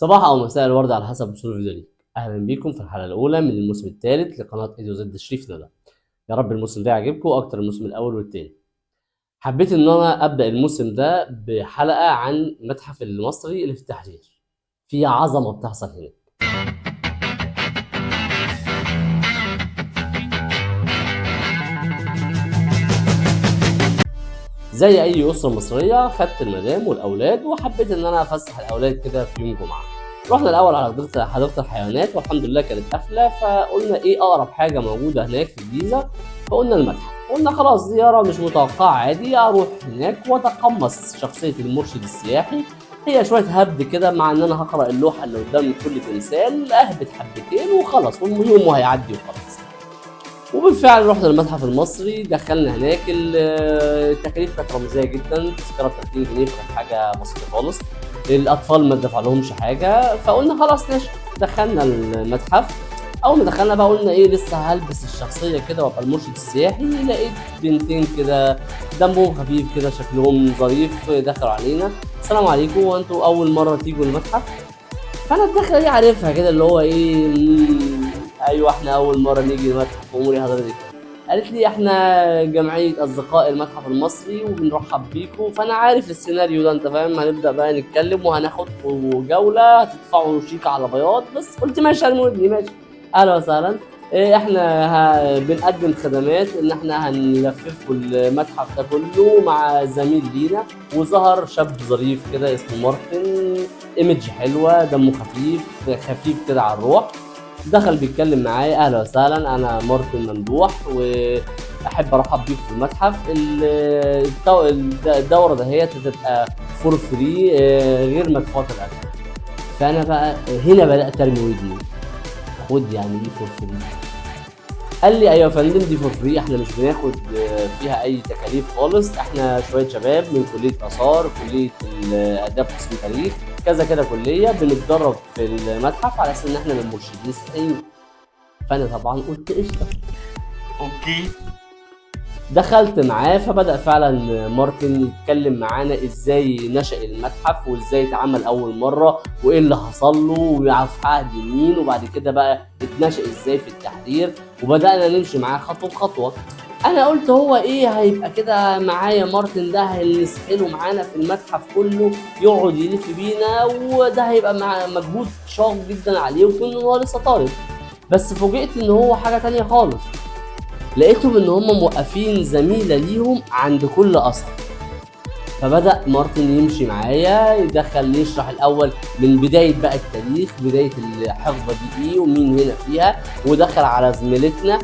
صباح او مساء الورد على حسب وصول الفيديو ليك. اهلا بيكم في الحلقه الاولى من الموسم الثالث لقناه ايديو زد شريف ندى. يا رب الموسم ده يعجبكم اكتر من الموسم الاول والثاني. حبيت ان انا ابدا الموسم ده بحلقه عن المتحف المصري اللي في التحرير. في عظمه بتحصل هنا. زي اي اسره مصريه خدت المدام والاولاد وحبيت ان انا افسح الاولاد كده في يوم جمعه. رحنا الاول على حديقه الحيوانات والحمد لله كانت قافله، فقلنا ايه اقرب حاجه موجوده هناك في الجيزه، فقلنا المتحف. قلنا خلاص زياره مش متوقعه، عادي اروح هناك واتقمص شخصيه المرشد السياحي. هي شويه هبد كده، مع ان انا هقرا اللوحه اللي قدام كل تمثال، اهبط حبتين وخلاص واليوم هيعدي وخلاص. وبالفعل رحنا المتحف المصري، دخلنا هناك. التكاليف كانت رمزيه جدا، تذكره ب 30 جنيه، كانت حاجه بسيطه خالص. الاطفال ما دفع لهمش حاجه، فقلنا خلاص ماشي. دخلنا المتحف. اول ما دخلنا بقى قلنا ايه، لسه هلبس الشخصيه كده وابقى المرشد السياحي، لقيت بنتين كده دمهم خفيف كده شكلهم ظريف دخلوا علينا: السلام عليكم، وانتوا اول مره تيجوا المتحف؟ فانا الدخله دي عارفها كده، اللي هو ايه، ايوه احنا اول مره نيجي المتحف. اموري حضرتك؟ قالت لي احنا جمعيه اصدقاء المتحف المصري وبنرحب بيكم. فانا عارف السيناريو ده، انت فاهم، هنبدا بقى نتكلم وهناخد جوله، هتدفعوا شيك على بياض. بس قلت ماشي، ودني ماشي. اهلا وسهلا. احنا بنقدم خدمات ان احنا هنلففكم المتحف ده كله مع زميل لينا. وظهر شاب ظريف كده اسمه مارتن، ايمج حلوه، دمه خفيف خفيف كده على الروح. دخل بيتكلم معايا: اهلا وسهلا، انا مارتن ممدوح واحب ارحب بيكم في المتحف. الدوره دهيت هتبقى فور فري، غير مدفوعه الاجر. فانا بقى هنا بدات ارمي ودني: خد يعني ايه فور فري؟ قال لي ايوه يا فندم، دي فور فري، احنا مش بناخد فيها اي تكاليف خالص. احنا شويه شباب من كليه اثار، كليه الاداب، قسم تاريخ، كذا كده كليه، بنتدرب في المتحف على اساس ان احنا من المرشدين السياحيين. فانا طبعا قلت قشطه، اوكي. دخلت معاه، فبدأ فعلا مارتن يتكلم معانا ازاي نشأ المتحف وازاي اتعمل اول مرة وايه اللي حصل له وفي عهد مين، وبعد كده بقى اتنشأ ازاي في التحرير. وبدأنا نمشي معاه خطوة بخطوة. انا قلت هو ايه، هيبقى كده معايا مارتن ده هنسحله معانا في المتحف كله، يقعد يلف بينا، وده هيبقى مع مجهود شاق جدا عليه وكنا هو لسه طالب. بس فوجئت ان هو حاجة تانية خالص. لقيتهم ان هم موقفين زميله ليهم عند كل اثر. فبدا مارتن يمشي معايا، يدخل يشرح الاول من بدايه بقى التاريخ، بدايه الحقبه دي ايه ومين هنا فيها، ودخل على زميلتنا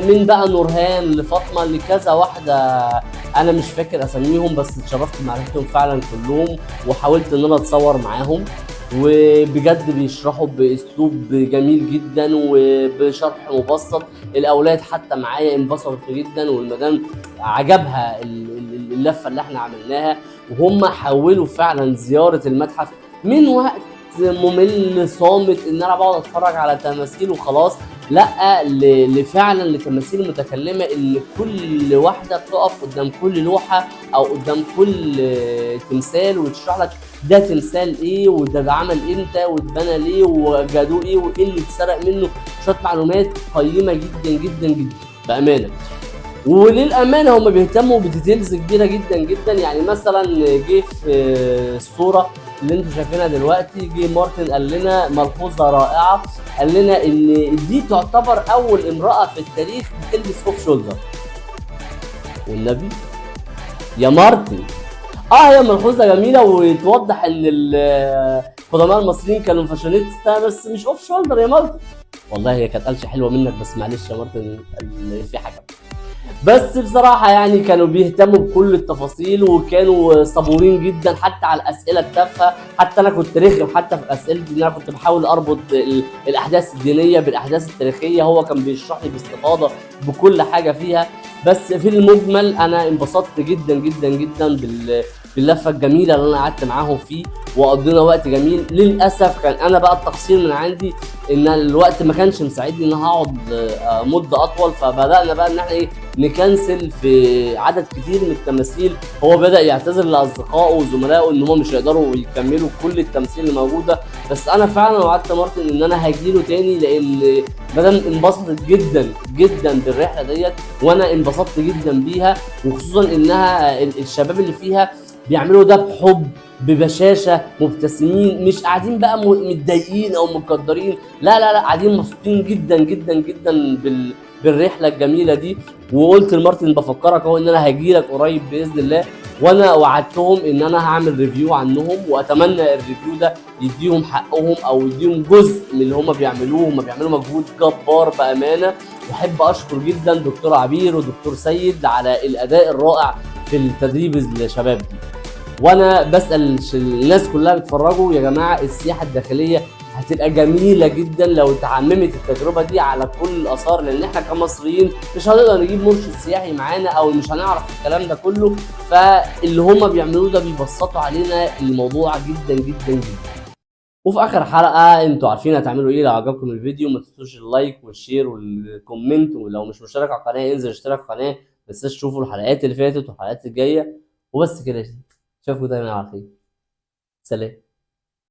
من بقى نورهان لفاطمه لكذا واحده، انا مش فاكر اساميهم بس اتشرفت معرفتهم فعلا كلهم، وحاولت ان انا اتصور معاهم. وبجد بيشرحوا باسلوب جميل جدا وبشرح مبسط. الاولاد حتى معايا انبسطوا جدا، والمدام عجبها اللفه اللي احنا عملناها. وهم حولوا فعلا زياره المتحف من وقت ممل صامت ان انا بقعد اتفرج على تماثيل وخلاص، لا، لفعلا لتماثيل متكلمه، ان كل واحده بتقف قدام كل لوحه او قدام كل تمثال وتشرح لك ده تمثال ايه، وده عمل امتى، واتبنى ليه، وجادوه ايه، وايه اللي اتسرق منه. شويه معلومات قيمه جدا جدا جدا بامانه. وللامانه هم بيهتموا بديتيلز كبيره جدا جدا. يعني مثلا جه في الصوره اللي انتم شايفينها دلوقتي، جه مارتن قال لنا ملحوظه رائعه، قال لنا ان دي تعتبر اول امراه في التاريخ بتلبس اوف شولدر. والنبي يا مارتن، هي ملحوظه جميله وتوضح ان القدماء المصريين كانوا فاشونيستا، بس مش اوف شولدر يا مارتن. والله هي كانت قلشه حلوه منك، بس معلش يا مارتن، في حاجه. بس بصراحه يعني كانوا بيهتموا بكل التفاصيل وكانوا صبورين جدا حتى على الاسئله التافهه. حتى انا كنت رخم حتى في اسئلتي، ان انا كنت بحاول اربط الاحداث الدينيه بالاحداث التاريخيه، هو كان بيشرح لي باستفاضه بكل حاجه فيها. بس في المجمل انا انبسطت جدا جدا جدا باللفه الجميله اللي انا قعدت معاهم فيه وقضينا وقت جميل. للاسف كان انا بقى التقصير من عندي ان الوقت ما كانش مساعدني ان انا هقعد مده اطول، فبدانا بقى ان احنا ايه نكنسل في عدد كتير من التماثيل. هو بدا يعتذر لاصدقائه وزملائه ان هم مش هيقدروا يكملوا كل التماثيل اللي موجوده، بس انا فعلا وعدت مارتن ان انا هجيله تاني، لان مدام انبسطت جدا جدا بالرحله ديت وانا انبسطت جدا بيها، وخصوصا انها الشباب اللي فيها بيعملوا ده بحب ببشاشه، مبتسمين، مش قاعدين بقى متضايقين او متقدرين، لا لا لا، قاعدين مبسوطين جدا جدا جدا بالرحله الجميله دي. وقلت لمارتن بفكرك اهو ان انا هاجي لك قريب باذن الله، وانا وعدتهم ان انا هعمل ريفيو عنهم، واتمنى الريفيو ده يديهم حقهم او يديهم جزء من اللي هم بيعملوه. هم بيعملوا مجهود جبار بامانه. واحب اشكر جدا دكتور عبير ودكتور سيد على الاداء الرائع في التدريب الشباب دي. وانا بسال الناس كلها بيتفرجوا، يا جماعه السياحه الداخليه هتبقى جميله جدا لو اتعممت التجربه دي على كل الاثار، لان احنا كمصريين مش هنقدر نجيب مرشد سياحي معانا او مش هنعرف الكلام ده كله، فاللي هم بيعملوه ده بيبسطوا علينا الموضوع جدا جدا جدا. وفي اخر حلقه انتوا عارفين هتعملوا ايه. لو عجبكم الفيديو ما تنسوش اللايك والشير والكومنت، ولو مش مشترك على القناه انزل اشترك في القناه، ما تنساش تشوفوا الحلقات اللي فاتت والحلقات الجايه. وبس كده، اشوفكم دايما على خير. سلام.